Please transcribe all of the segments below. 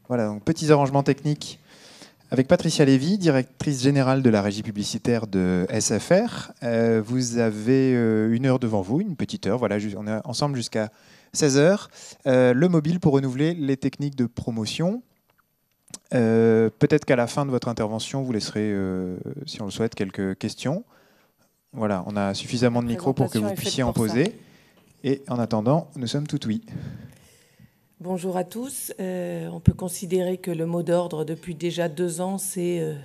Voilà, donc petits arrangements techniques avec Patricia Lévy, directrice générale de la régie publicitaire de SFR. Vous avez 1 heure devant vous, une petite heure. Voilà, on est ensemble jusqu'à 16 heures. Le mobile pour renouveler les techniques de promotion. Peut-être qu'à la fin de votre intervention, vous laisserez, si on le souhaite, quelques questions. Voilà, on a suffisamment de micros pour que vous puissiez en poser. Et en attendant, nous sommes tout oui. Bonjour à tous. On peut considérer que le mot d'ordre depuis déjà 2 ans, c'est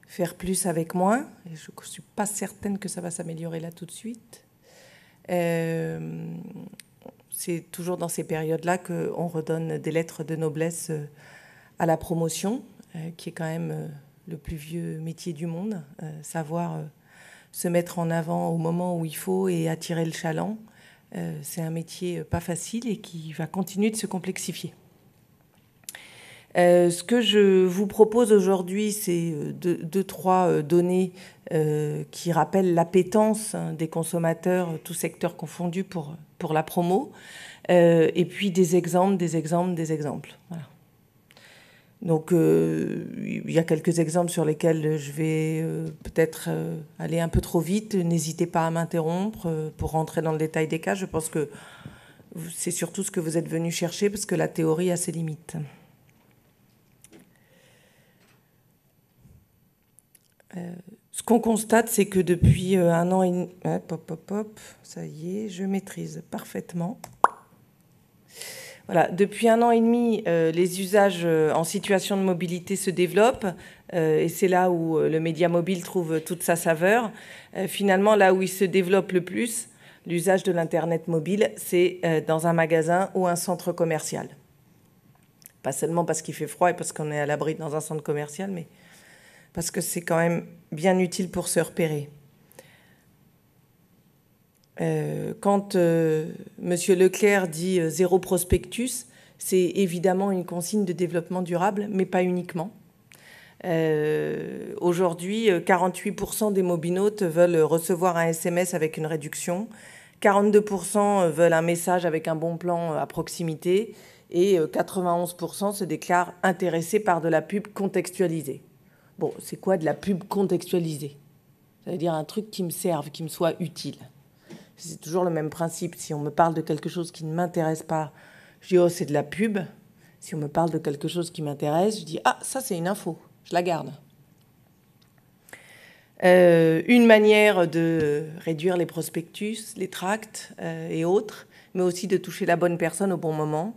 faire plus avec moins. Et je ne suis pas certaine que ça va s'améliorer là tout de suite. C'est toujours dans ces périodes-là qu'on redonne des lettres de noblesse à la promotion, qui est quand même le plus vieux métier du monde. Savoir se mettre en avant au moment où il faut et attirer le chaland. C'est un métier pas facile et qui va continuer de se complexifier. Ce que je vous propose aujourd'hui, c'est 2-3 données qui rappellent l'appétence des consommateurs, tous secteurs confondus, pour la promo, et puis des exemples. Voilà. Donc, il y a quelques exemples sur lesquels je vais peut-être aller un peu trop vite. N'hésitez pas à m'interrompre pour rentrer dans le détail des cas. Je pense que c'est surtout ce que vous êtes venu chercher, parce que la théorie a ses limites. Ce qu'on constate, c'est que depuis 1 an et demi... ça y est, je maîtrise parfaitement. Voilà, depuis 1 an et demi, les usages en situation de mobilité se développent, et c'est là où le média mobile trouve toute sa saveur. Finalement, là où il se développe le plus, l'usage de l'Internet mobile, c'est dans un magasin ou un centre commercial. Pas seulement parce qu'il fait froid et parce qu'on est à l'abri dans un centre commercial, mais parce que c'est quand même bien utile pour se repérer. Quand M. Leclerc dit zéro prospectus, c'est évidemment une consigne de développement durable, mais pas uniquement. Aujourd'hui, 48% des mobinautes veulent recevoir un SMS avec une réduction, 42% veulent un message avec un bon plan à proximité, et 91% se déclarent intéressés par de la pub contextualisée. Bon, c'est quoi de la pub contextualisée? Ça veut dire un truc qui me serve, qui me soit utile. C'est toujours le même principe. Si on me parle de quelque chose qui ne m'intéresse pas, je dis « oh, c'est de la pub ». Si on me parle de quelque chose qui m'intéresse, je dis « ah, ça, c'est une info, je la garde ». Une manière de réduire les prospectus, les tracts et autres, mais aussi de toucher la bonne personne au bon moment,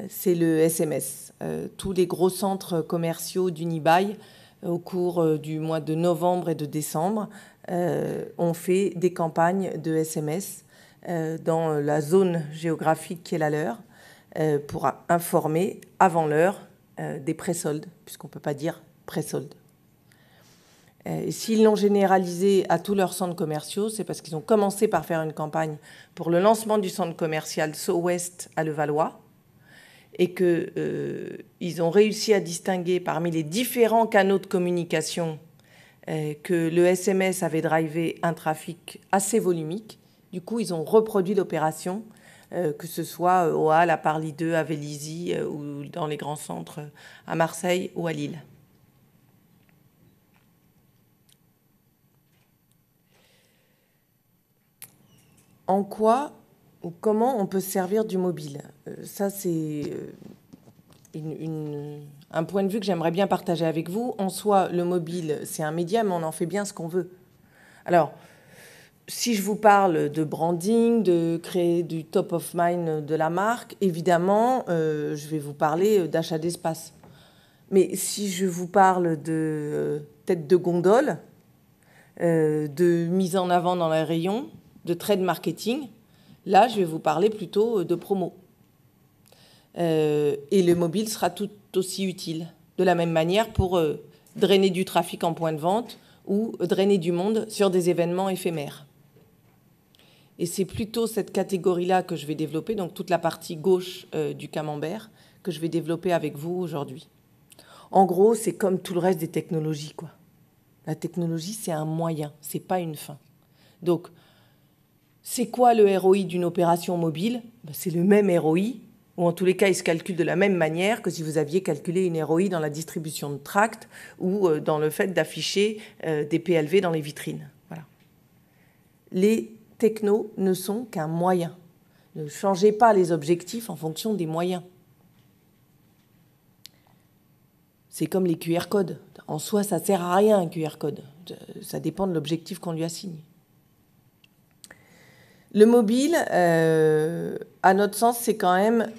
c'est le SMS. Tous les gros centres commerciaux d'Unibail, au cours du mois de novembre et de décembre, ont fait des campagnes de SMS dans la zone géographique qui est la leur, pour informer avant l'heure des pré-soldes, puisqu'on ne peut pas dire pré-soldes. Et s'ils l'ont généralisé à tous leurs centres commerciaux, c'est parce qu'ils ont commencé par faire une campagne pour le lancement du centre commercial SO-Ouest à Levallois, et qu'ils ont réussi à distinguer parmi les différents canaux de communication que le SMS avait drivé un trafic assez volumique. Du coup, ils ont reproduit l'opération, que ce soit au Halles, à Parly 2, à Vélizy, ou dans les grands centres à Marseille ou à Lille. En quoi ou comment on peut se servir du mobile? Ça, c'est un point de vue que j'aimerais bien partager avec vous. En soi, le mobile, c'est un média, mais on en fait bien ce qu'on veut. Alors, si je vous parle de branding, de créer du top of mind de la marque, évidemment, je vais vous parler d'achat d'espace. Mais si je vous parle de tête de gondole, de mise en avant dans les rayons, de trade marketing, là, je vais vous parler plutôt de promo. Et le mobile sera tout aussi utile, de la même manière pour drainer du trafic en point de vente ou drainer du monde sur des événements éphémères. Et c'est plutôt cette catégorie-là que je vais développer, donc toute la partie gauche du camembert, que je vais développer avec vous aujourd'hui. En gros, c'est comme tout le reste des technologies, quoi. La technologie, c'est un moyen, c'est pas une fin. Donc, c'est quoi le ROI d'une opération mobile? C'est le même ROI Ou en tous les cas, il se calcule de la même manière que si vous aviez calculé une ROI dans la distribution de tracts ou dans le fait d'afficher des PLV dans les vitrines. Voilà. Les technos ne sont qu'un moyen. Ne changez pas les objectifs en fonction des moyens. C'est comme les QR codes. En soi, ça ne sert à rien, un QR code. Ça dépend de l'objectif qu'on lui assigne. Le mobile, à notre sens, c'est quand même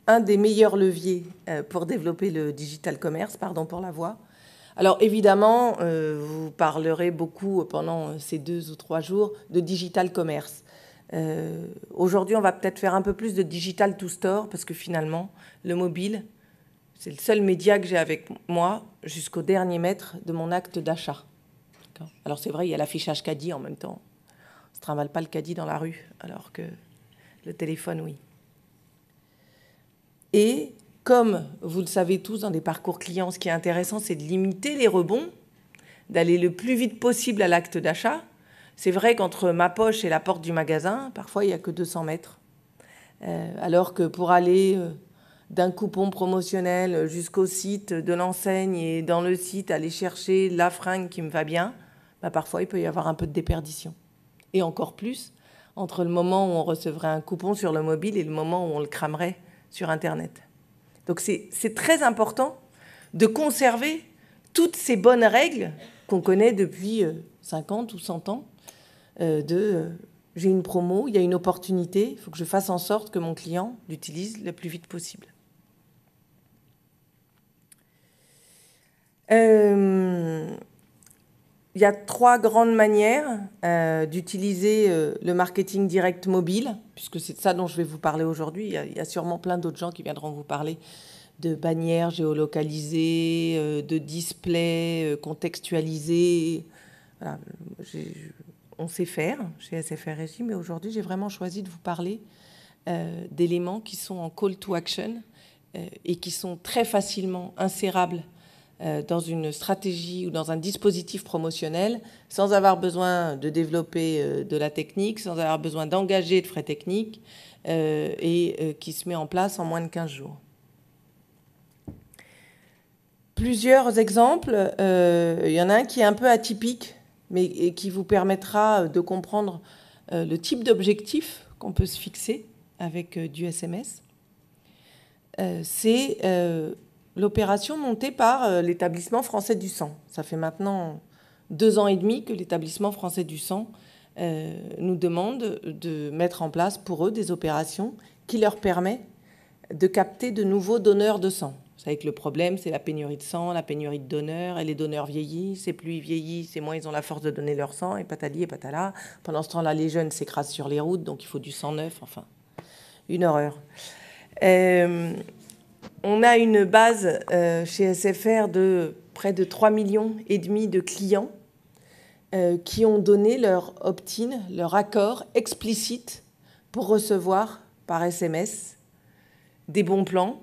un des meilleurs leviers pour développer le digital commerce, pardon pour la voix. Alors évidemment, vous parlerez beaucoup pendant ces 2 ou 3 jours de digital commerce. Aujourd'hui, on va peut-être faire un peu plus de digital to store parce que finalement, le mobile, c'est le seul média que j'ai avec moi jusqu'au dernier mètre de mon acte d'achat. Alors c'est vrai, il y a l'affichage caddie en même temps. On ne se trimballe pas le caddie dans la rue, alors que le téléphone, oui. Et comme vous le savez tous dans les parcours clients, ce qui est intéressant, c'est de limiter les rebonds, d'aller le plus vite possible à l'acte d'achat. C'est vrai qu'entre ma poche et la porte du magasin, parfois, il n'y a que 200 mètres. Alors que pour aller d'un coupon promotionnel jusqu'au site de l'enseigne et dans le site, aller chercher la fringue qui me va bien, bah parfois, il peut y avoir un peu de déperdition. Et encore plus, entre le moment où on recevrait un coupon sur le mobile et le moment où on le cramerait sur Internet. Donc c'est très important de conserver toutes ces bonnes règles qu'on connaît depuis 50 ou 100 ans j'ai une promo, il y a une opportunité, il faut que je fasse en sorte que mon client l'utilise le plus vite possible. Il y a 3 grandes manières d'utiliser le marketing direct mobile, puisque c'est de ça dont je vais vous parler aujourd'hui. Il y a sûrement plein d'autres gens qui viendront vous parler de bannières géolocalisées, de displays contextualisés. Voilà. On sait faire chez SFR Régie, mais aujourd'hui, j'ai vraiment choisi de vous parler d'éléments qui sont en call to action et qui sont très facilement insérables dans une stratégie ou dans un dispositif promotionnel sans avoir besoin de développer de la technique, sans avoir besoin d'engager de frais techniques et qui se met en place en moins de 15 jours. Plusieurs exemples. Il y en a un qui est un peu atypique, mais qui vous permettra de comprendre le type d'objectif qu'on peut se fixer avec du SMS. C'est l'opération montée par l'établissement français du sang. Ça fait maintenant 2 ans et demi que l'établissement français du sang nous demande de mettre en place pour eux des opérations qui leur permettent de capter de nouveaux donneurs de sang. Vous savez que le problème, c'est la pénurie de sang, la pénurie de donneurs, et les donneurs vieillissent, et plus ils vieillissent, et moins ils ont la force de donner leur sang, et patali et patala. Pendant ce temps-là, les jeunes s'écrasent sur les routes, donc il faut du sang neuf, enfin, une horreur. On a une base chez SFR de près de 3,5 millions de clients qui ont donné leur opt-in, leur accord explicite pour recevoir par SMS des bons plans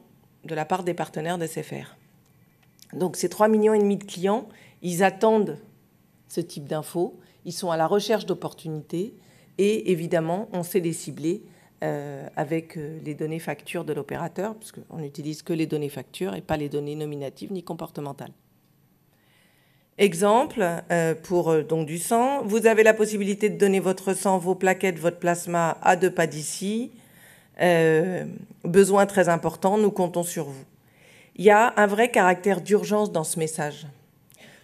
de la part des partenaires d'SFR. Donc ces 3,5 millions de clients, ils attendent ce type d'infos, ils sont à la recherche d'opportunités et évidemment, on sait les cibler avec les données factures de l'opérateur, puisqu'on n'utilise que les données factures et pas les données nominatives ni comportementales. Exemple, pour donc du sang, vous avez la possibilité de donner votre sang, vos plaquettes, votre plasma à 2 pas d'ici. Besoin très important, nous comptons sur vous. Il y a un vrai caractère d'urgence dans ce message.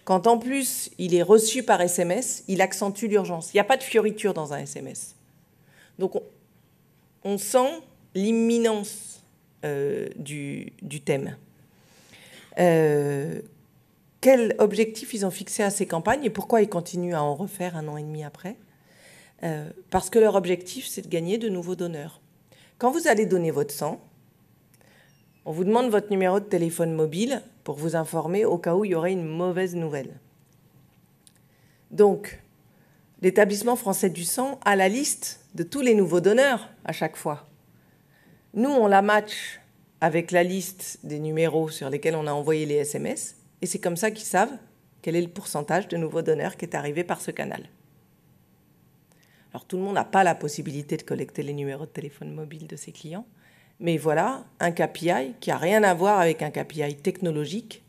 Quand en plus il est reçu par SMS, il accentue l'urgence. Il n'y a pas de fioriture dans un SMS. Donc on sent l'imminence du thème. Quel objectif ils ont fixé à ces campagnes et pourquoi ils continuent à en refaire 1 an et demi après? Parce que leur objectif, c'est de gagner de nouveaux donneurs. Quand vous allez donner votre sang, on vous demande votre numéro de téléphone mobile pour vous informer au cas où il y aurait une mauvaise nouvelle. Donc, l'établissement français du sang a la liste de tous les nouveaux donneurs à chaque fois. Nous, on la match avec la liste des numéros sur lesquels on a envoyé les SMS et c'est comme ça qu'ils savent quel est le pourcentage de nouveaux donneurs qui est arrivé par ce canal. Alors, tout le monde n'a pas la possibilité de collecter les numéros de téléphone mobile de ses clients, Mais voilà un KPI qui n'a rien à voir avec un KPI technologique,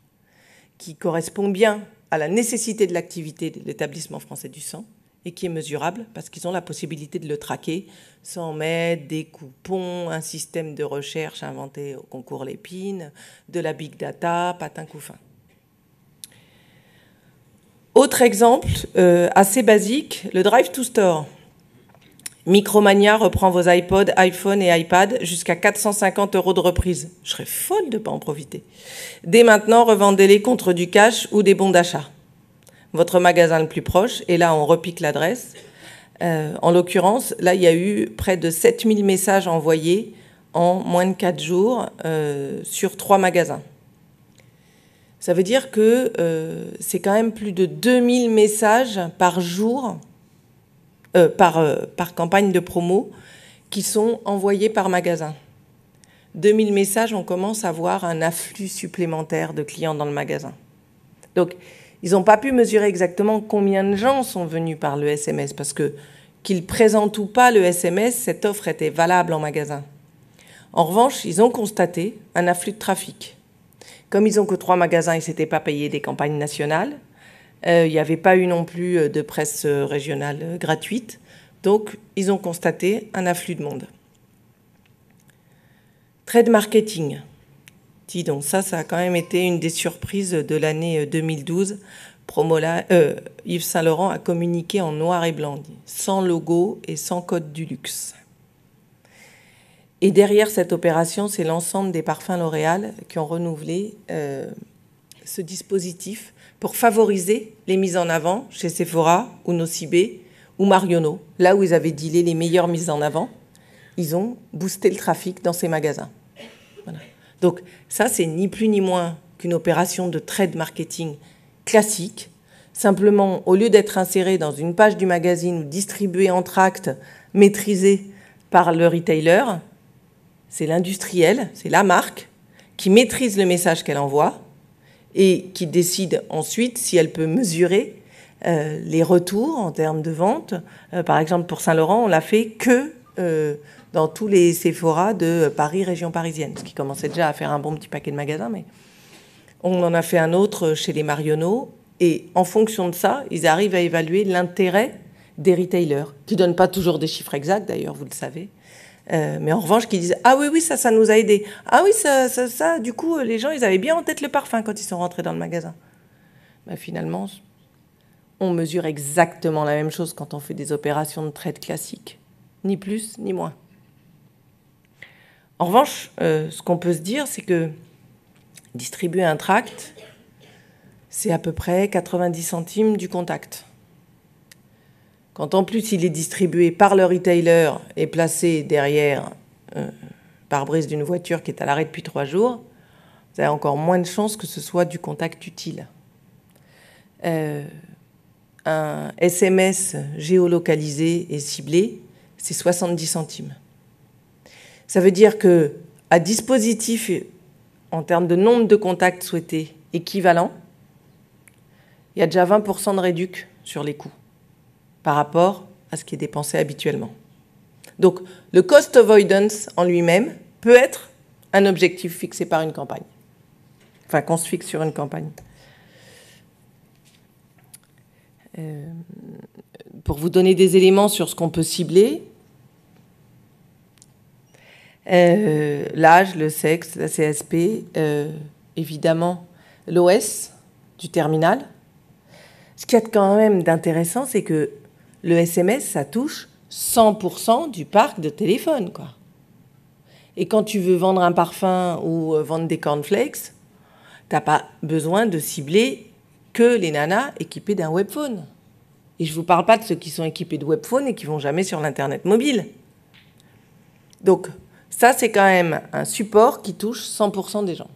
qui correspond bien à la nécessité de l'activité de l'établissement français du sang et qui est mesurable parce qu'ils ont la possibilité de le traquer sans mettre des coupons, un système de recherche inventé au concours Lépine, de la big data, patin couffin. Autre exemple assez basique, le Drive to Store. Micromania reprend vos iPods, iPhone et iPad jusqu'à 450 € de reprise. Je serais folle de ne pas en profiter. Dès maintenant, revendez-les contre du cash ou des bons d'achat. Votre magasin le plus proche, et là on repique l'adresse. En l'occurrence, là il y a eu près de 7000 messages envoyés en moins de 4 jours sur 3 magasins. Ça veut dire que c'est quand même plus de 2000 messages par jour, par campagne de promo, qui sont envoyés par magasin. 2000 messages, on commence à voir un afflux supplémentaire de clients dans le magasin. Donc, ils n'ont pas pu mesurer exactement combien de gens sont venus par le SMS, parce que qu'ils présentent ou pas le SMS, cette offre était valable en magasin. En revanche, ils ont constaté un afflux de trafic. Comme ils n'ont que 3 magasins, ils ne s'étaient pas payés des campagnes nationales. Il n'y avait pas eu non plus de presse régionale gratuite. Donc, ils ont constaté un afflux de monde. Trade marketing. Dis donc, ça a quand même été une des surprises de l'année 2012. Yves Saint Laurent a communiqué en noir et blanc, sans logo et sans code du luxe. Et derrière cette opération, c'est l'ensemble des parfums L'Oréal qui ont renouvelé ce dispositif pour favoriser les mises en avant chez Sephora ou Nocibé ou Marionneau. Là où ils avaient dealé les meilleures mises en avant, ils ont boosté le trafic dans ces magasins. Voilà. Donc ça, c'est ni plus ni moins qu'une opération de trade marketing classique. Simplement, au lieu d'être inséré dans une page du magazine ou distribué en tract, maîtrisé par le retailer, c'est l'industriel, c'est la marque qui maîtrise le message qu'elle envoie et qui décide ensuite si elle peut mesurer les retours en termes de vente. Par exemple, pour Saint-Laurent, on l'a fait que dans tous les Sephora de Paris, région parisienne, ce qui commençait déjà à faire un bon petit paquet de magasins, mais on en a fait un autre chez les Marionneau, et en fonction de ça, ils arrivent à évaluer l'intérêt des retailers, qui ne donnent pas toujours des chiffres exacts, d'ailleurs, vous le savez, mais en revanche, qui disent « Ah oui, ça nous a aidé. Ah oui, ça, du coup, les gens, ils avaient bien en tête le parfum quand ils sont rentrés dans le magasin. » Ben, finalement, on mesure exactement la même chose quand on fait des opérations de trade classiques, ni plus ni moins. En revanche, ce qu'on peut se dire, c'est que distribuer un tract, c'est à peu près 90 centimes du contact. Quand en plus il est distribué par le retailer et placé derrière pare-brise d'une voiture qui est à l'arrêt depuis 3 jours, vous avez encore moins de chances que ce soit du contact utile. Un SMS géolocalisé et ciblé, c'est 70 centimes. Ça veut dire qu'à dispositif, en termes de nombre de contacts souhaités équivalent, il y a déjà 20% de réduc sur les coûts par rapport à ce qui est dépensé habituellement. Donc, le cost avoidance en lui-même peut être un objectif fixé par une campagne. Enfin, qu'on se fixe sur une campagne. Pour vous donner des éléments sur ce qu'on peut cibler, l'âge, le sexe, la CSP, évidemment l'OS du terminal. Ce qu'il y a quand même d'intéressant, c'est que le SMS, ça touche 100% du parc de téléphone, quoi. Et quand tu veux vendre un parfum ou vendre des cornflakes, t'as pas besoin de cibler que les nanas équipées d'un webphone. Et je vous parle pas de ceux qui sont équipés de webphone et qui vont jamais sur l'Internet mobile. Donc, ça, c'est quand même un support qui touche 100% des gens.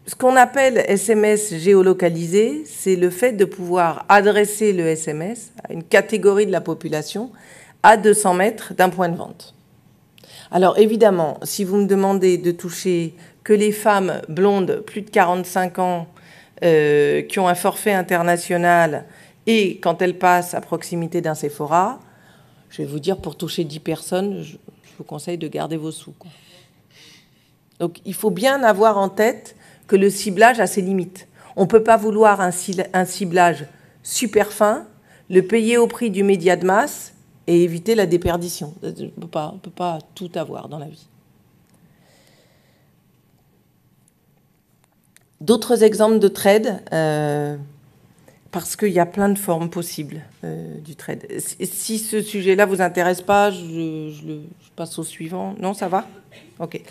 Ce qu'on appelle SMS géolocalisé, c'est le fait de pouvoir adresser le SMS à une catégorie de la population à 200 mètres d'un point de vente. Alors évidemment, si vous me demandez de toucher que les femmes blondes, plus de 45 ans, qui ont un forfait international et quand elles passent à proximité d'un Sephora, je vais vous dire, pour toucher 10 personnes, vous conseille de garder vos sous, quoi. Donc, il faut bien avoir en tête que le ciblage a ses limites. On ne peut pas vouloir un ciblage super fin, le payer au prix du média de masse et éviter la déperdition. On ne peut pas tout avoir dans la vie. D'autres exemples de trade, parce qu'il y a plein de formes possibles du trade. Si ce sujet-là ne vous intéresse pas, je passe au suivant. Non, ça va ? Ok.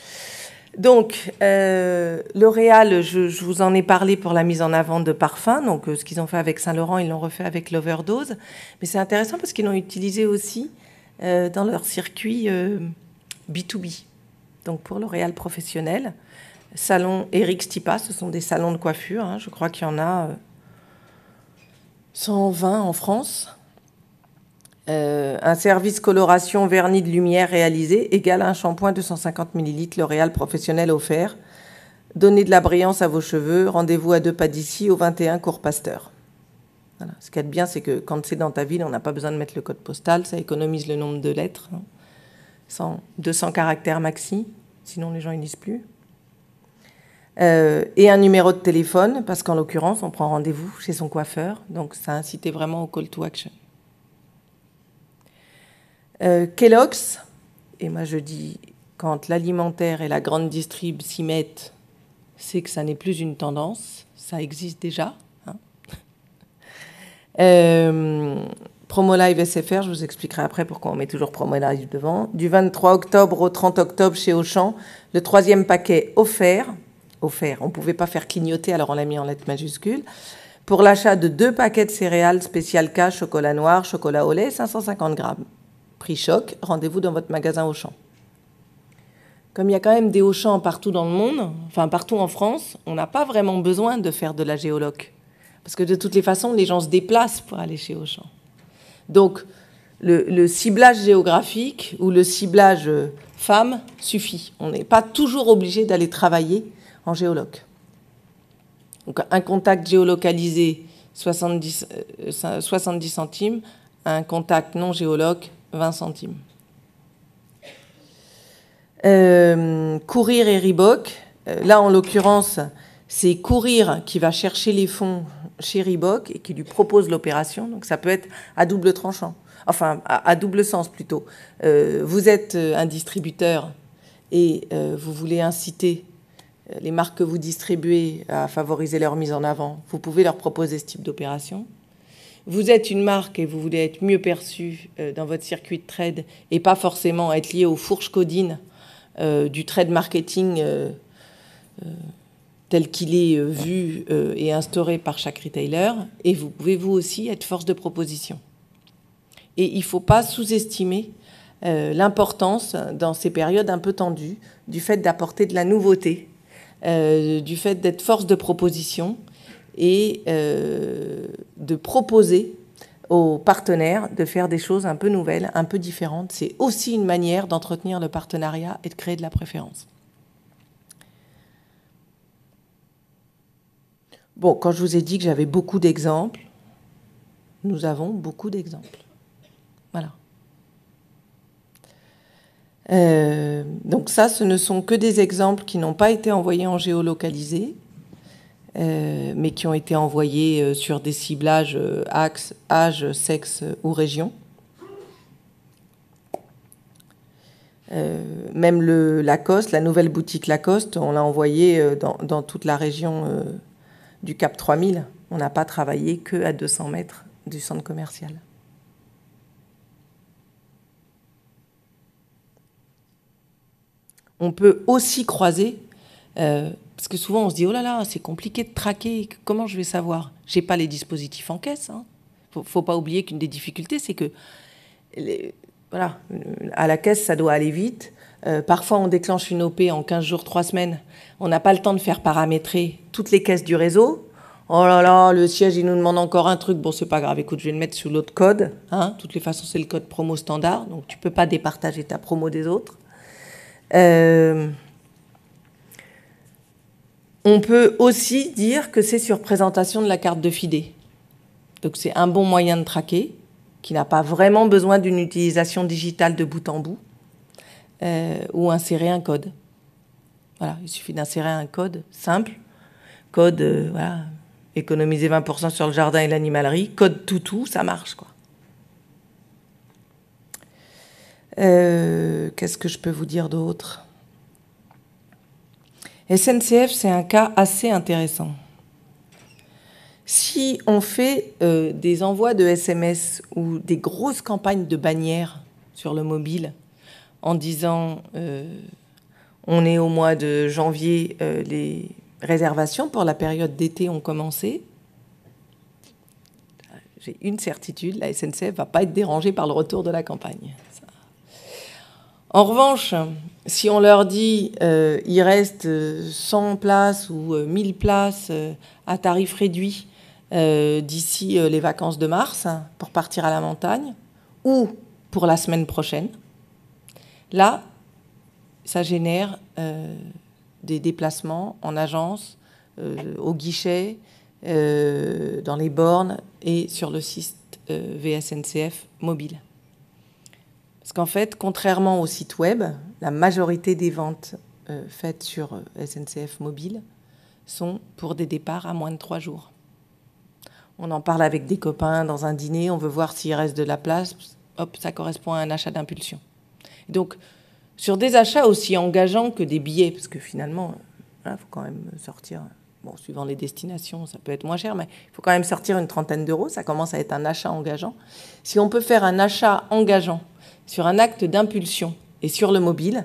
Donc, L'Oréal, je vous en ai parlé pour la mise en avant de parfums. Donc, ce qu'ils ont fait avec Saint-Laurent, ils l'ont refait avec l'Overdose. Mais c'est intéressant parce qu'ils l'ont utilisé aussi dans leur circuit B2B. Donc, pour L'Oréal professionnel, salon Eric Stipa, ce sont des salons de coiffure. Hein, je crois qu'il y en a 120 en France. Un service coloration vernis de lumière réalisé égale un shampoing 250 ml L'Oréal professionnel offert. Donnez de la brillance à vos cheveux. Rendez-vous à 2 pas d'ici au 21 Cours Pasteur. Voilà. Ce qu'il y a de bien, c'est que quand c'est dans ta ville, on n'a pas besoin de mettre le code postal. Ça économise le nombre de lettres. 200 caractères maxi. Sinon, les gens ne lisent plus. Et un numéro de téléphone, parce qu'en l'occurrence, on prend rendez-vous chez son coiffeur. Donc, ça incitait vraiment au call to action. Kellogg's, et moi je dis, quand l'alimentaire et la grande distrib s'y mettent, c'est que ça n'est plus une tendance, ça existe déjà. Hein. Promolive SFR, je vous expliquerai après pourquoi on met toujours Promolive devant. Du 23 octobre au 30 octobre chez Auchan, le 3e paquet offert, on ne pouvait pas faire clignoter, alors on l'a mis en lettres majuscules, pour l'achat de 2 paquets de céréales spécial K, chocolat noir, chocolat au lait, 550 grammes. Prix choc, rendez-vous dans votre magasin Auchan. Comme il y a quand même des Auchan partout dans le monde, enfin partout en France, on n'a pas vraiment besoin de faire de la géoloc. Parce que de toutes les façons, les gens se déplacent pour aller chez Auchan. Donc, le ciblage géographique ou le ciblage femme suffit. On n'est pas toujours obligé d'aller travailler en géoloc. Donc, un contact géolocalisé, 70 centimes, un contact non géoloc, 20 centimes. Courir et Reebok. Là, en l'occurrence, c'est Courir qui va chercher les fonds chez Reebok et qui lui propose l'opération. Donc, ça peut être à double tranchant. Enfin, à double sens plutôt. Vous êtes un distributeur et vous voulez inciter les marques que vous distribuez à favoriser leur mise en avant. Vous pouvez leur proposer ce type d'opération. Vous êtes une marque et vous voulez être mieux perçu dans votre circuit de trade et pas forcément être lié aux fourches codines du trade marketing tel qu'il est vu et instauré par chaque retailer. Et vous pouvez vous aussi être force de proposition. Et il ne faut pas sous-estimer l'importance dans ces périodes un peu tendues du fait d'apporter de la nouveauté, du fait d'être force de proposition et de proposer aux partenaires de faire des choses un peu nouvelles, un peu différentes. C'est aussi une manière d'entretenir le partenariat et de créer de la préférence. Bon, quand je vous ai dit que j'avais beaucoup d'exemples, nous avons beaucoup d'exemples. Voilà. Donc ça, ce ne sont que des exemples qui n'ont pas été envoyés en géolocalisé, mais qui ont été envoyés sur des ciblages axe, âge, sexe ou région. Même le Lacoste, la nouvelle boutique Lacoste, on l'a envoyé dans toute la région du Cap 3000. On n'a pas travaillé qu'à 200 mètres du centre commercial. On peut aussi croiser, parce que souvent on se dit « Oh là là, c'est compliqué de traquer, comment je vais savoir ?» Je n'ai pas les dispositifs en caisse. Hein. Faut pas oublier qu'une des difficultés, c'est que voilà, à la caisse, ça doit aller vite. Parfois, on déclenche une OP en 15 jours, 3 semaines. On n'a pas le temps de faire paramétrer toutes les caisses du réseau. Oh là là, le siège, il nous demande encore un truc. Bon, c'est pas grave, écoute, je vais le mettre sous l'autre code. Hein. De toutes les façons, c'est le code promo standard. Donc, tu ne peux pas départager ta promo des autres. On peut aussi dire que c'est sur présentation de la carte de FIDE. Donc, c'est un bon moyen de traquer, qui n'a pas vraiment besoin d'une utilisation digitale de bout en bout. ou insérer un code. Voilà, il suffit d'insérer un code simple, code, voilà, économiser 20% sur le jardin et l'animalerie, code toutou, ça marche, quoi. Qu'est-ce que je peux vous dire d'autre? SNCF, c'est un cas assez intéressant. Si on fait des envois de SMS ou des grosses campagnes de bannières sur le mobile en disant on est au mois de janvier, les réservations pour la période d'été ont commencé, j'ai une certitude, la SNCF ne va pas être dérangée par le retour de la campagne. Ça. En revanche, si on leur dit il reste 100 places ou 1000 places à tarif réduit d'ici les vacances de mars pour partir à la montagne ou pour la semaine prochaine, là, ça génère des déplacements en agence, au guichet, dans les bornes et sur le site VSNCF mobile. Parce qu'en fait, contrairement au site web, la majorité des ventes faites sur SNCF mobile sont pour des départs à moins de 3 jours. On en parle avec des copains dans un dîner, on veut voir s'il reste de la place, hop, ça correspond à un achat d'impulsion. Donc, sur des achats aussi engageants que des billets, parce que finalement, il faut quand même sortir, bon, suivant les destinations, ça peut être moins cher, mais il faut quand même sortir une trentaine d'euros, ça commence à être un achat engageant. Si on peut faire un achat engageant sur un acte d'impulsion et sur le mobile,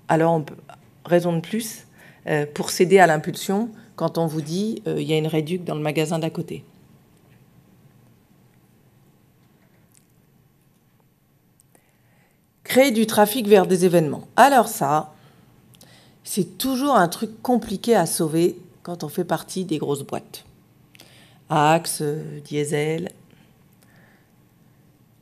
alors on peut, raison de plus pour céder à l'impulsion quand on vous dit il y a une réduc dans le magasin d'à côté. Créer du trafic vers des événements. Alors ça, c'est toujours un truc compliqué à sauver quand on fait partie des grosses boîtes. Axe, Diesel.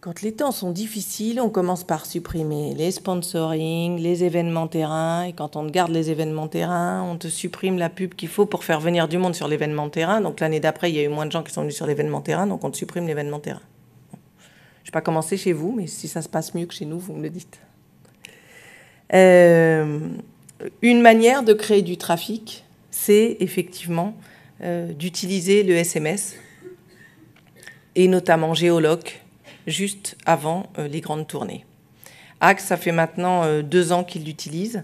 Quand les temps sont difficiles, on commence par supprimer les sponsoring, les événements terrain. Et quand on garde les événements terrain, on te supprime la pub qu'il faut pour faire venir du monde sur l'événement terrain. Donc l'année d'après, il y a eu moins de gens qui sont venus sur l'événement terrain, donc on te supprime l'événement terrain. Je ne vais pas commencer chez vous, mais si ça se passe mieux que chez nous, vous me le dites. Une manière de créer du trafic, c'est effectivement d'utiliser le SMS et notamment Géoloc juste avant les grandes tournées. Axe, ça fait maintenant 2 ans qu'il l'utilise.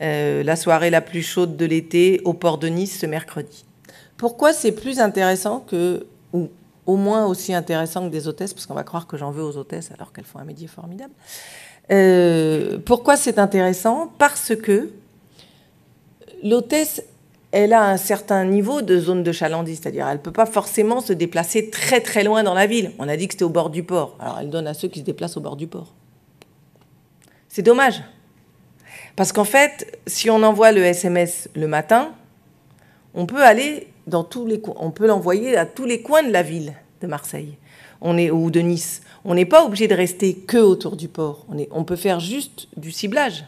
La soirée la plus chaude de l'été au port de Nice ce mercredi. Pourquoi c'est plus intéressant que... ou au moins aussi intéressant que des hôtesses, parce qu'on va croire que j'en veux aux hôtesses alors qu'elles font un métier formidable. Pourquoi c'est intéressant? Parce que l'hôtesse, elle a un certain niveau de zone de chalandise, c'est-à-dire elle ne peut pas forcément se déplacer très très loin dans la ville. On a dit que c'était au bord du port, alors elle donne à ceux qui se déplacent au bord du port. C'est dommage, parce qu'en fait, si on envoie le SMS le matin, on peut aller dans tous les coins, on peut l'envoyer à tous les coins de la ville de Marseille ou de Nice. On n'est pas obligé de rester que autour du port. On peut faire juste du ciblage.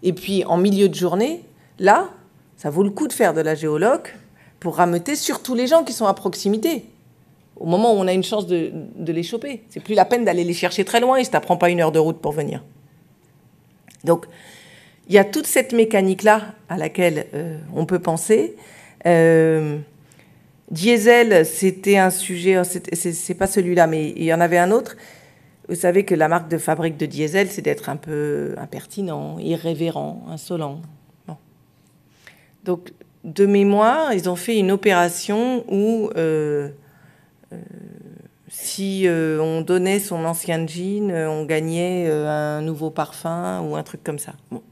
Et puis, en milieu de journée, là, ça vaut le coup de faire de la géoloc pour rameuter surtout les gens qui sont à proximité. Au moment où on a une chance de les choper. C'est plus la peine d'aller les chercher très loin et ça ne prend pas 1 heure de route pour venir. Donc, il y a toute cette mécanique-là à laquelle on peut penser. Diesel, c'était un sujet, c'est pas celui-là, mais il y en avait un autre. Vous savez que la marque de fabrique de Diesel, c'est d'être un peu impertinent, irrévérent, insolent. Bon. Donc, de mémoire, ils ont fait une opération où si on donnait son ancien jean, on gagnait un nouveau parfum ou un truc comme ça. Bon.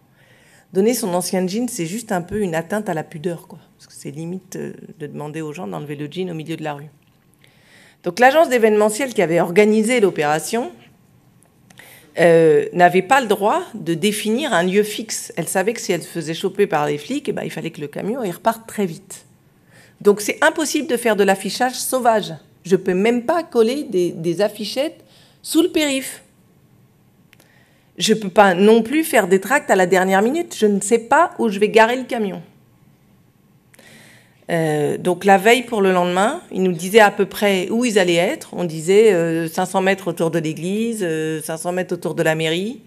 Donner son ancien jean, c'est juste un peu une atteinte à la pudeur, quoi. Parce que c'est limite de demander aux gens d'enlever le jean au milieu de la rue. Donc l'agence d'événementiel qui avait organisé l'opération n'avait pas le droit de définir un lieu fixe. Elle savait que si elle se faisait choper par les flics, il fallait que le camion il reparte très vite. Donc c'est impossible de faire de l'affichage sauvage. Je ne peux même pas coller des affichettes sous le périph'. Je ne peux pas non plus faire des tracts à la dernière minute. Je ne sais pas où je vais garer le camion. Donc la veille pour le lendemain, ils nous disaient à peu près où ils allaient être. On disait 500 mètres autour de l'église, 500 mètres autour de la mairie.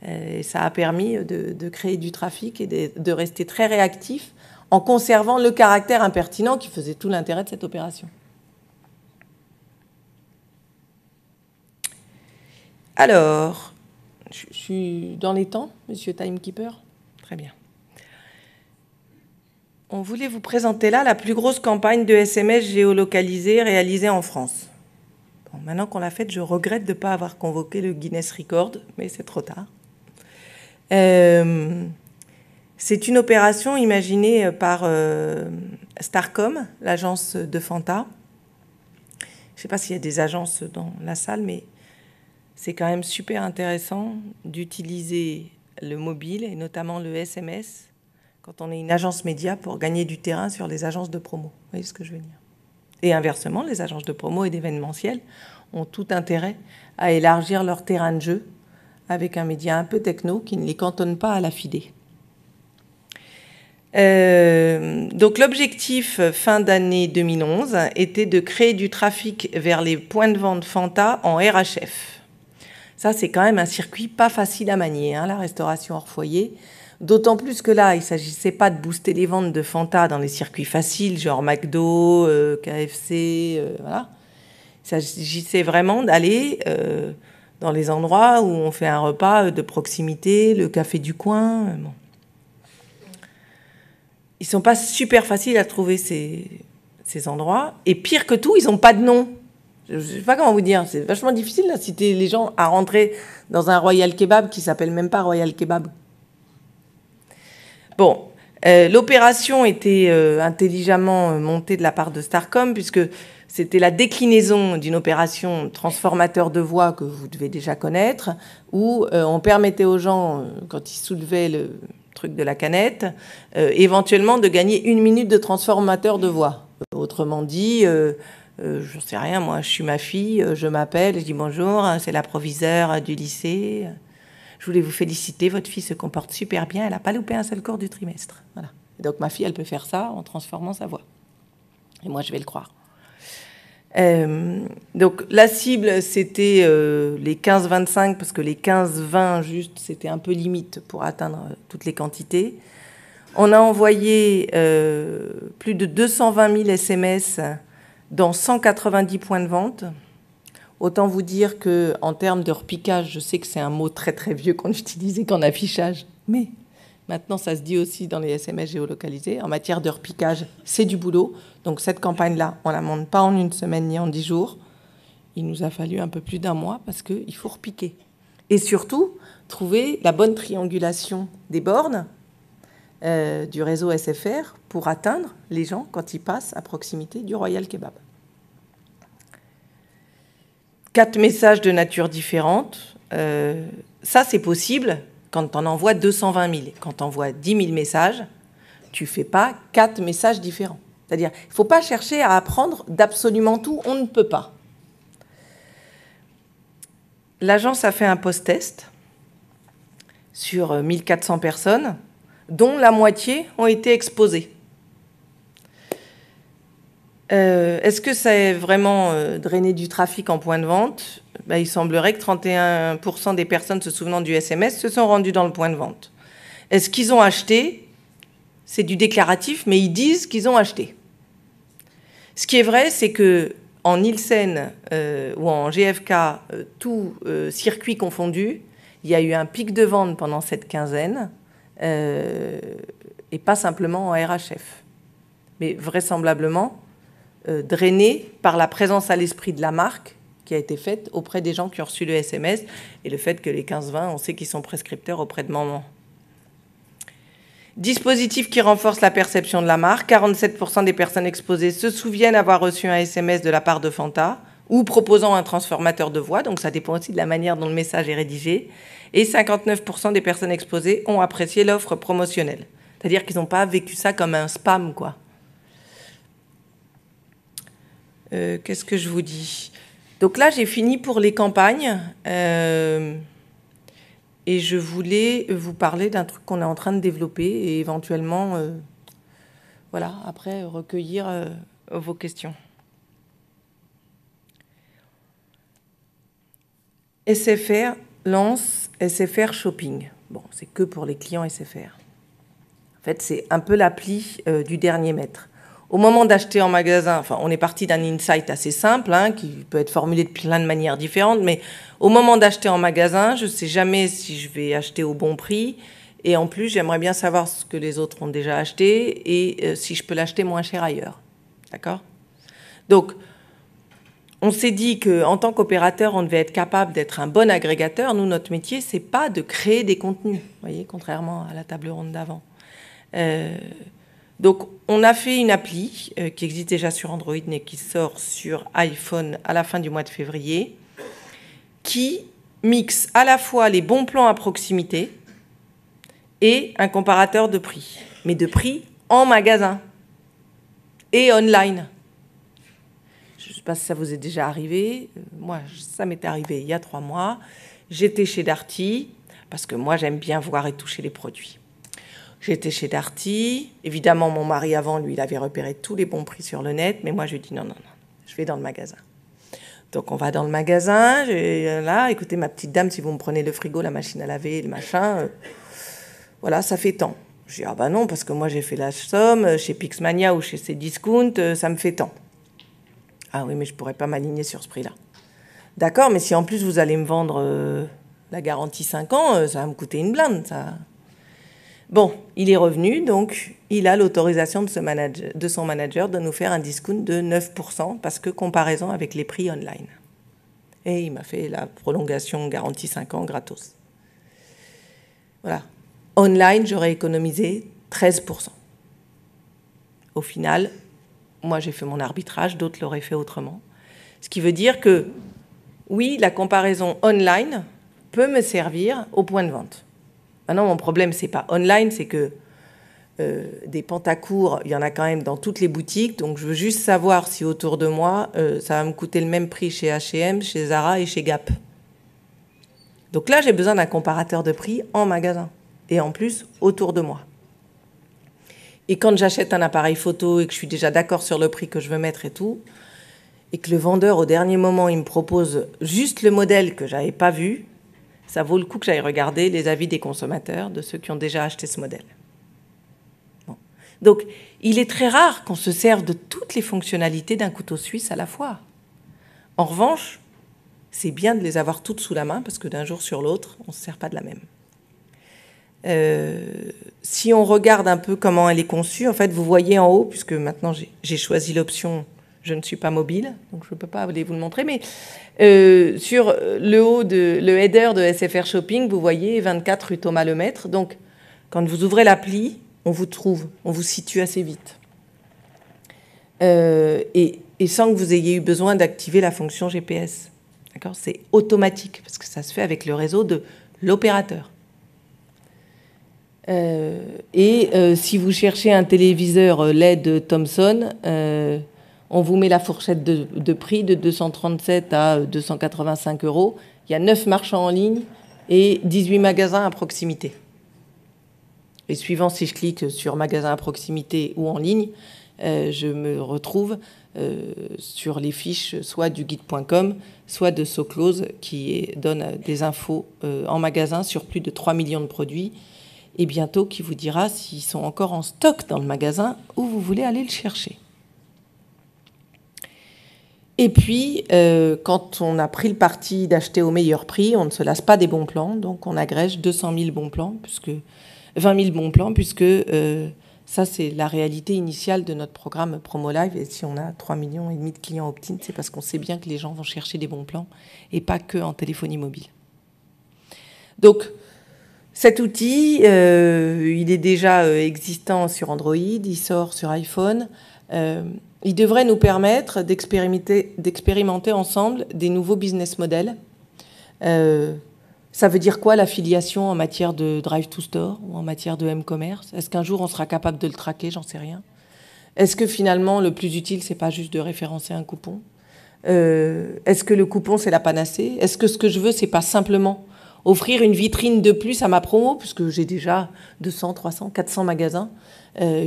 Et ça a permis de créer du trafic et de rester très réactif en conservant le caractère impertinent qui faisait tout l'intérêt de cette opération. Alors, je suis dans les temps, monsieur Timekeeper? Très bien. On voulait vous présenter là la plus grosse campagne de SMS géolocalisée réalisée en France. Bon, maintenant qu'on l'a faite, je regrette de ne pas avoir convoqué le Guinness Record, mais c'est trop tard. C'est une opération imaginée par Starcom, l'agence de Fanta. Je ne sais pas s'il y a des agences dans la salle, mais c'est quand même super intéressant d'utiliser le mobile et notamment le SMS quand on est une agence média pour gagner du terrain sur les agences de promo. Vous voyez ce que je veux dire? Et inversement, les agences de promo et d'événementiel ont tout intérêt à élargir leur terrain de jeu avec un média un peu techno qui ne les cantonne pas à la FIDE. Donc l'objectif fin d'année 2011 était de créer du trafic vers les points de vente Fanta en RHF. Ça, c'est quand même un circuit pas facile à manier, hein, la restauration hors foyer. D'autant plus que là, il ne s'agissait pas de booster les ventes de Fanta dans les circuits faciles, genre McDo, KFC, voilà. Il s'agissait vraiment d'aller dans les endroits où on fait un repas de proximité, le café du coin. Bon. Ils ne sont pas super faciles à trouver, ces endroits. Et pire que tout, ils n'ont pas de nom. Je ne sais pas comment vous dire. C'est vachement difficile d'inciter les gens à rentrer dans un Royal Kebab qui ne s'appelle même pas Royal Kebab. Bon, l'opération était intelligemment montée de la part de Starcom, puisque c'était la déclinaison d'une opération transformateur de voix que vous devez déjà connaître, où on permettait aux gens, quand ils soulevaient le truc de la canette, éventuellement de gagner 1 minute de transformateur de voix. Autrement dit, je ne sais rien, moi je suis ma fille, je m'appelle, je dis bonjour, c'est la proviseure du lycée. Je voulais vous féliciter, votre fille se comporte super bien, elle n'a pas loupé un seul cours du trimestre. Voilà. Et donc ma fille, elle peut faire ça en transformant sa voix. Et moi, je vais le croire. Donc la cible, c'était les 15-25, parce que les 15-20, juste, c'était un peu limite pour atteindre toutes les quantités. On a envoyé plus de 220 000 SMS dans 190 points de vente. Autant vous dire qu'en termes de repiquage, je sais que c'est un mot très très vieux qu'on utilisait qu'en affichage, mais maintenant ça se dit aussi dans les SMS géolocalisés. En matière de repiquage, c'est du boulot. Donc cette campagne-là, on ne la monte pas en 1 semaine ni en 10 jours. Il nous a fallu un peu plus d'1 mois parce qu'il faut repiquer. Et surtout, trouver la bonne triangulation des bornes du réseau SFR pour atteindre les gens quand ils passent à proximité du Royal Kebab. 4 messages de nature différente. Ça, c'est possible quand on envoie 220 000. Quand on envoie 10 000 messages, tu ne fais pas 4 messages différents. C'est-à-dire, il ne faut pas chercher à apprendre d'absolument tout, on ne peut pas. L'agence a fait un post-test sur 1400 personnes, dont la moitié ont été exposées. Est-ce que ça a vraiment drainé du trafic en point de vente? Il semblerait que 31% des personnes se souvenant du SMS se sont rendues dans le point de vente. Est-ce qu'ils ont acheté? C'est du déclaratif, mais ils disent qu'ils ont acheté. Ce qui est vrai, c'est qu'en Nielsen ou en GFK, tout circuit confondu, il y a eu un pic de vente pendant cette quinzaine, et pas simplement en RHF. Mais vraisemblablement, drainé par la présence à l'esprit de la marque qui a été faite auprès des gens qui ont reçu le SMS et le fait que les 15-20, on sait qu'ils sont prescripteurs auprès de maman. Dispositif qui renforce la perception de la marque. 47% des personnes exposées se souviennent avoir reçu un SMS de la part de Fanta ou proposant un transformateur de voix, donc ça dépend aussi de la manière dont le message est rédigé. Et 59% des personnes exposées ont apprécié l'offre promotionnelle. C'est-à-dire qu'ils n'ont pas vécu ça comme un spam, quoi. Qu'est-ce que je vous dis? Donc là, j'ai fini pour les campagnes. Et je voulais vous parler d'un truc qu'on est en train de développer et éventuellement, voilà, après, recueillir vos questions. SFR, lance SFR Shopping. Bon, c'est que pour les clients SFR. En fait, c'est un peu l'appli du dernier mètre. Au moment d'acheter en magasin, enfin, on est parti d'un insight assez simple, hein, qui peut être formulé de plein de manières différentes, mais au moment d'acheter en magasin, je ne sais jamais si je vais acheter au bon prix. Et en plus, j'aimerais bien savoir ce que les autres ont déjà acheté et si je peux l'acheter moins cher ailleurs. D'accord ? Donc, on s'est dit qu'en tant qu'opérateur, on devait être capable d'être un bon agrégateur. Nous, notre métier, ce n'est pas de créer des contenus, vous voyez, contrairement à la table ronde d'avant. Donc, on a fait une appli qui existe déjà sur Android, mais qui sort sur iPhone à la fin du mois de février, qui mixe à la fois les bons plans à proximité et un comparateur de prix, mais de prix en magasin et online. Je ne sais pas si ça vous est déjà arrivé. Moi, ça m'est arrivé il y a 3 mois. J'étais chez Darty, parce que moi, j'aime bien voir et toucher les produits. J'étais chez Darty. Évidemment, mon mari, avant, lui, il avait repéré tous les bons prix sur le net. Mais moi, je lui ai dit non, non, non, je vais dans le magasin. Donc, on va dans le magasin. Là, écoutez, ma petite dame, si vous me prenez le frigo, la machine à laver, le machin, voilà, ça fait tant. Je dis, ah ben non, parce que moi, j'ai fait la somme. Chez Pixmania ou chez Cdiscount, ça me fait tant. Ah oui, mais je ne pourrais pas m'aligner sur ce prix-là. D'accord, mais si en plus, vous allez me vendre la garantie 5 ans, ça va me coûter une blinde, ça. Bon, il est revenu, donc il a l'autorisation de son manager de nous faire un discount de 9% parce que comparaison avec les prix online. Et il m'a fait la prolongation garantie 5 ans gratos. Voilà. Online, j'aurais économisé 13%. Au final, moi j'ai fait mon arbitrage, d'autres l'auraient fait autrement. Ce qui veut dire que, oui, la comparaison online peut me servir au point de vente. Maintenant, mon problème, ce n'est pas online, c'est que des pantacours, il y en a quand même dans toutes les boutiques. Donc, je veux juste savoir si autour de moi, ça va me coûter le même prix chez H&M, chez Zara et chez Gap. Donc là, j'ai besoin d'un comparateur de prix en magasin. Et en plus, autour de moi. Et quand j'achète un appareil photo et que je suis déjà d'accord sur le prix que je veux mettre et tout, et que le vendeur, au dernier moment, il me propose juste le modèle que je n'avais pas vu, ça vaut le coup que j'aille regarder les avis des consommateurs, de ceux qui ont déjà acheté ce modèle. Bon. Donc, il est très rare qu'on se serve de toutes les fonctionnalités d'un couteau suisse à la fois. En revanche, c'est bien de les avoir toutes sous la main, parce que d'un jour sur l'autre, on ne se sert pas de la même. Si on regarde un peu comment elle est conçue, en fait, vous voyez en haut, puisque maintenant j'ai choisi l'option « Je ne suis pas mobile », donc je ne peux pas aller vous le montrer, mais sur le haut, le header de SFR Shopping, vous voyez 24 rue Thomas Lemaître. Donc, quand vous ouvrez l'appli, on vous trouve, on vous situe assez vite. Et sans que vous ayez eu besoin d'activer la fonction GPS. D'accord ? C'est automatique, parce que ça se fait avec le réseau de l'opérateur. Si vous cherchez un téléviseur LED Thomson, on vous met la fourchette de prix de 237 à 285 €. Il y a 9 marchands en ligne et 18 magasins à proximité. Et suivant si je clique sur magasin à proximité ou en ligne, je me retrouve sur les fiches soit du guide.com, soit de SoClose qui donne des infos en magasin sur plus de 3 millions de produits et bientôt qui vous dira s'ils sont encore en stock dans le magasin ou vous voulez aller le chercher. Et puis, quand on a pris le parti d'acheter au meilleur prix, on ne se lasse pas des bons plans, donc on agrège 20 000 bons plans, puisque ça, c'est la réalité initiale de notre programme Promo Live. Et si on a 3,5 millions de clients opt-in, c'est parce qu'on sait bien que les gens vont chercher des bons plans et pas que en téléphonie mobile. Donc, cet outil, il est déjà existant sur Android, il sort sur iPhone. Il devrait nous permettre d'expérimenter ensemble des nouveaux business models. Ça veut dire quoi l'affiliation en matière de Drive to Store ou en matière de M-commerce ? Est-ce qu'un jour on sera capable de le traquer ? J'en sais rien. Est-ce que finalement le plus utile, c'est pas juste de référencer un coupon ? Est-ce que le coupon c'est la panacée ? Est-ce que ce que je veux, c'est pas simplement offrir une vitrine de plus à ma promo, puisque j'ai déjà 200, 300, 400 magasins.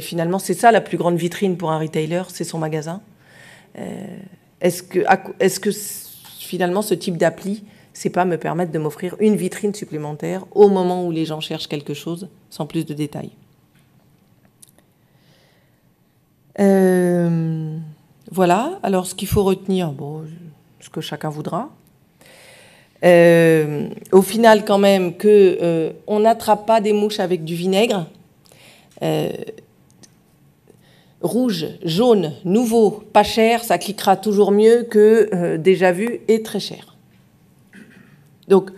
Finalement, c'est ça la plus grande vitrine pour un retailer, c'est son magasin. Est-ce que finalement, ce type d'appli, c'est pas me permettre de m'offrir une vitrine supplémentaire au moment où les gens cherchent quelque chose, sans plus de détails. Voilà, alors ce qu'il faut retenir, bon, ce que chacun voudra. Au final, quand même, on n'attrape pas des mouches avec du vinaigre. Rouge, jaune, nouveau, pas cher, ça cliquera toujours mieux que déjà vu et très cher. Donc,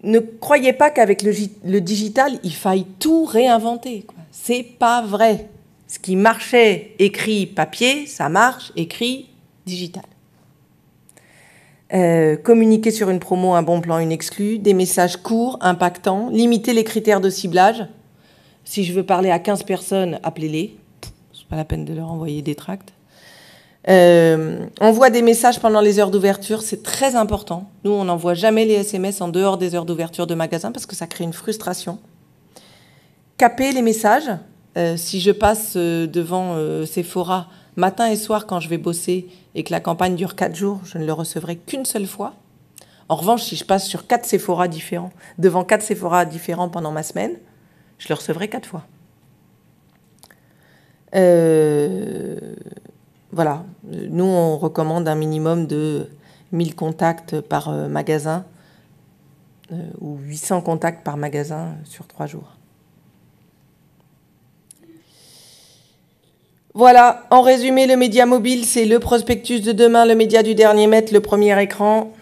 ne croyez pas qu'avec le digital, il faille tout réinventer, quoi. C'est pas vrai. Ce qui marchait écrit papier, ça marche écrit digital. Communiquer sur une promo, un bon plan, une exclue, des messages courts, impactants, limiter les critères de ciblage. Si je veux parler à 15 personnes, appelez-les. C'est pas la peine de leur envoyer des tracts. Envoie des messages pendant les heures d'ouverture, c'est très important. Nous, on n'envoie jamais les SMS en dehors des heures d'ouverture de magasin parce que ça crée une frustration. Caper les messages. Si je passe devant Sephora matin et soir quand je vais bosser et que la campagne dure 4 jours, je ne le recevrai qu'une seule fois. En revanche, si je passe sur 4 Sephora différents, devant 4 Sephora différents pendant ma semaine, je le recevrai 4 fois. Voilà. Nous, on recommande un minimum de 1000 contacts par magasin ou 800 contacts par magasin sur 3 jours. Voilà, en résumé, le média mobile, c'est le prospectus de demain, le média du dernier mètre, le premier écran,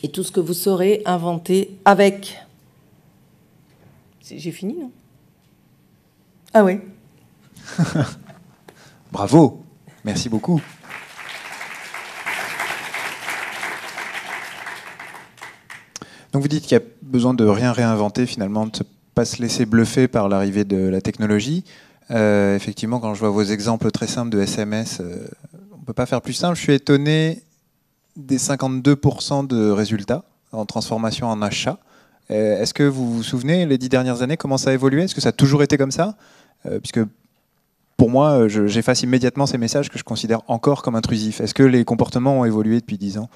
et tout ce que vous saurez inventer avec. J'ai fini, non? Ah oui. Bravo, merci beaucoup. Donc vous dites qu'il y a besoin de rien réinventer finalement, de ne pas se laisser bluffer par l'arrivée de la technologie. Effectivement, quand je vois vos exemples très simples de SMS, on ne peut pas faire plus simple. Je suis étonné des 52% de résultats en transformation en achat. Est-ce que vous vous souvenez, les 10 dernières années, comment ça a évolué? Est-ce que ça a toujours été comme ça? Puisque pour moi, j'efface immédiatement ces messages que je considère encore comme intrusifs. Est-ce que les comportements ont évolué depuis 10 ans?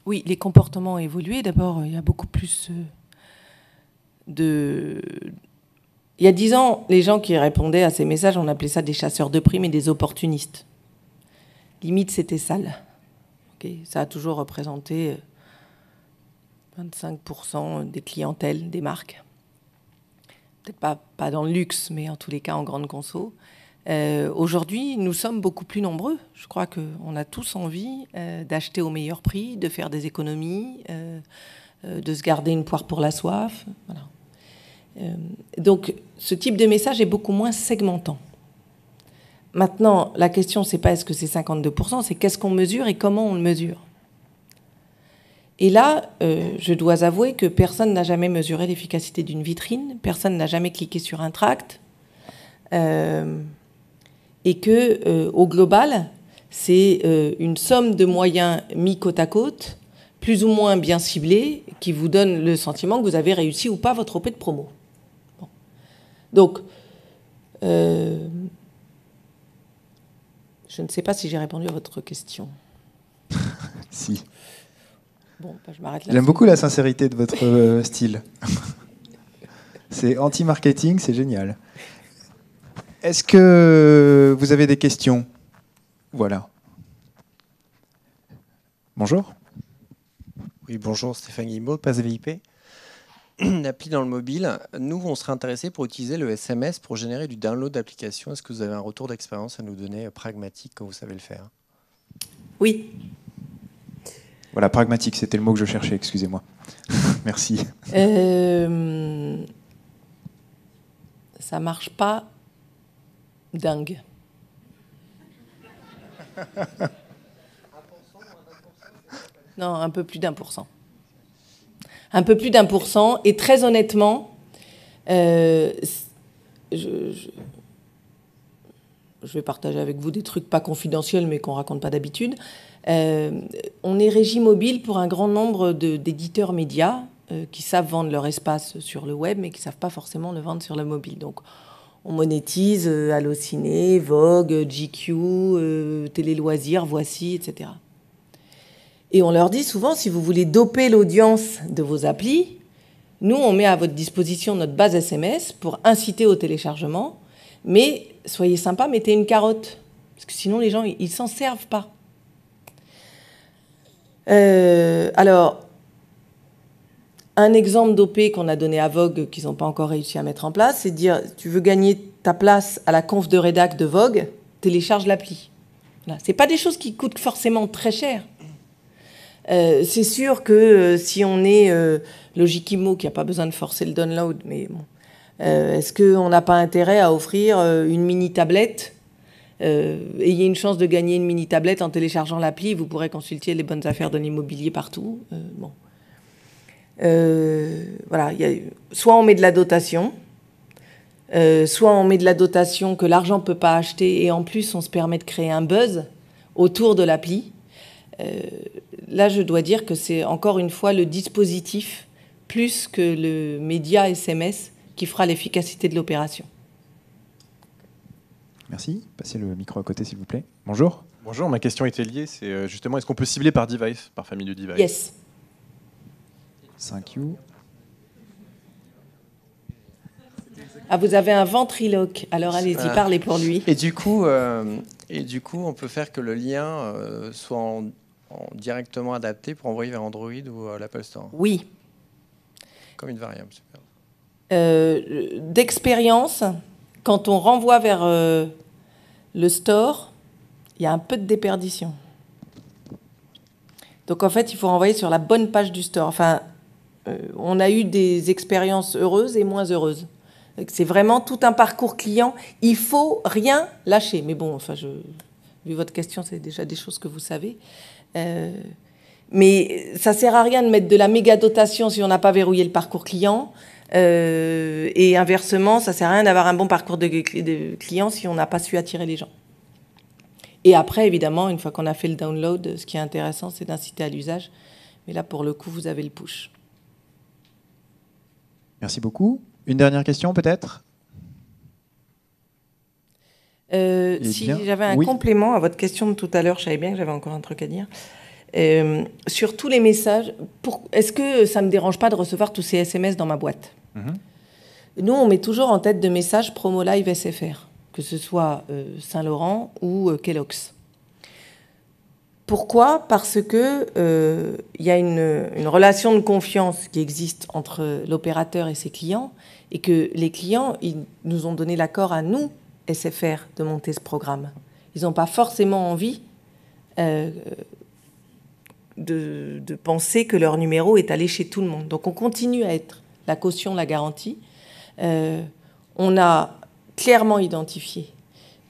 Oui, les comportements ont évolué. D'abord, il y a beaucoup plus de... Il y a 10 ans, les gens qui répondaient à ces messages, on appelait ça des chasseurs de primes et des opportunistes. Limite, c'était sale. Okay, ça a toujours représenté 25% des clientèles des marques. Peut-être pas dans le luxe, mais en tous les cas en grande conso. Aujourd'hui, nous sommes beaucoup plus nombreux. Je crois qu'on a tous envie d'acheter au meilleur prix, de faire des économies, de se garder une poire pour la soif. Voilà. Donc, ce type de message est beaucoup moins segmentant. Maintenant, la question, c'est pas est-ce que c'est 52%, c'est qu'est-ce qu'on mesure et comment on le mesure. Et là, je dois avouer que personne n'a jamais mesuré l'efficacité d'une vitrine, personne n'a jamais cliqué sur un tract, et que, au global, c'est une somme de moyens mis côte à côte, plus ou moins bien ciblés, qui vous donne le sentiment que vous avez réussi ou pas votre OP de promo. Bon. Donc, je ne sais pas si j'ai répondu à votre question. Si. Bon, bah, je m'arrête là. J'aime beaucoup la sincérité de votre style. C'est anti-marketing, c'est génial. Est-ce que vous avez des questions? Voilà. Bonjour. Oui, bonjour, Stéphane Guimbaud, Pass VIP. Une appli dans le mobile. Nous, on serait intéressés pour utiliser le SMS pour générer du download d'applications. Est-ce que vous avez un retour d'expérience à nous donner, pragmatique, quand vous savez le faire? Oui. Voilà, pragmatique, c'était le mot que je cherchais, excusez-moi. Merci. Ça marche pas dingue. Non, un peu plus d'1%. Un peu plus d'1%. Et très honnêtement, je vais partager avec vous des trucs pas confidentiels, mais qu'on raconte pas d'habitude. On est régie mobile pour un grand nombre d'éditeurs médias qui savent vendre leur espace sur le web, mais qui savent pas forcément le vendre sur le mobile. Donc, on monétise Allociné, Vogue, GQ, Télé Loisirs, Voici, etc. Et on leur dit souvent, si vous voulez doper l'audience de vos applis, nous, on met à votre disposition notre base SMS pour inciter au téléchargement, mais soyez sympa, mettez une carotte, parce que sinon les gens, ils ne s'en servent pas. Alors, un exemple d'OP qu'on a donné à Vogue, qu'ils n'ont pas encore réussi à mettre en place, c'est de dire, tu veux gagner ta place à la conf de rédac de Vogue, télécharge l'appli. Voilà. Ce n'est pas des choses qui coûtent forcément très cher. C'est sûr que si on est Logikimo, qui n'a pas besoin de forcer le download, mais bon, est-ce qu'on n'a pas intérêt à offrir une mini-tablette ayez une chance de gagner une mini-tablette en téléchargeant l'appli, vous pourrez consulter les bonnes affaires de l'immobilier partout. Bon. Voilà, soit on met de la dotation, soit on met de la dotation que l'argent ne peut pas acheter et en plus on se permet de créer un buzz autour de l'appli. Là, je dois dire que c'est encore une fois le dispositif plus que le média SMS qui fera l'efficacité de l'opération. Merci. Passez le micro à côté, s'il vous plaît. Bonjour. Bonjour, ma question était liée, c'est justement, est-ce qu'on peut cibler par device, par famille de device? Yes. Thank you. Ah, vous avez un ventriloque, alors allez-y, parlez pour lui. Et du coup, on peut faire que le lien soit directement adapté pour envoyer vers Android ou l'Apple Store. Oui. Comme une variable, super. D'expérience, quand on renvoie vers le store, il y a un peu de déperdition. Donc en fait, il faut renvoyer sur la bonne page du store. Enfin, on a eu des expériences heureuses et moins heureuses. C'est vraiment tout un parcours client. Il faut rien lâcher. Mais bon, enfin, vu votre question, c'est déjà des choses que vous savez. Mais ça sert à rien de mettre de la méga dotation si on n'a pas verrouillé le parcours client. Et inversement, ça sert à rien d'avoir un bon parcours de client si on n'a pas su attirer les gens. Et après, évidemment, une fois qu'on a fait le download, ce qui est intéressant, c'est d'inciter à l'usage. Mais là, pour le coup, vous avez le push. Merci beaucoup. Une dernière question, peut-être? Si j'avais un complément à votre question de tout à l'heure, je savais bien que j'avais encore un truc à dire. Sur tous les messages, est-ce que ça ne me dérange pas de recevoir tous ces SMS dans ma boîte? Nous, on met toujours en tête de messages Promo Live SFR, que ce soit Saint-Laurent ou Kellogg's. Pourquoi? Parce que y a une relation de confiance qui existe entre l'opérateur et ses clients, et que les clients, ils nous ont donné l'accord à nous, SFR, de monter ce programme. Ils n'ont pas forcément envie de penser que leur numéro est allé chez tout le monde. Donc on continue à être la caution, la garantie. On a clairement identifié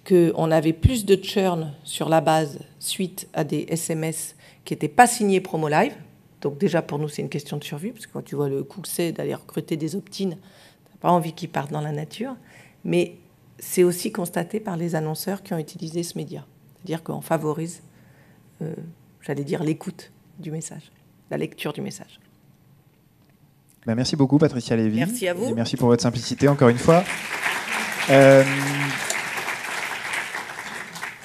qu'on avait plus de churn sur la base suite à des SMS qui n'étaient pas signés Promo Live. Donc déjà pour nous c'est une question de survie, parce que quand tu vois le coût que c'est d'aller recruter des opt-in, tu n'as pas envie qu'ils partent dans la nature. Mais c'est aussi constaté par les annonceurs qui ont utilisé ce média. C'est-à-dire qu'on favorise, j'allais dire, l'écoute du message, la lecture du message. Ben, merci beaucoup, Patricia Lévy. Merci à vous. Et merci pour votre simplicité, encore une fois. Le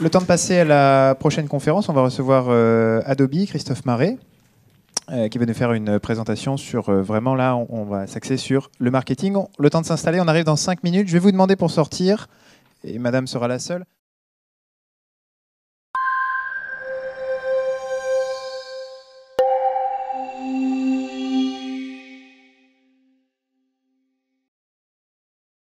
temps de passer à la prochaine conférence, on va recevoir Adobe, Christophe Marais, qui va nous faire une présentation sur vraiment là, on va s'axer sur le marketing. Le temps de s'installer, on arrive dans 5 minutes. Je vais vous demander pour sortir, et madame sera la seule.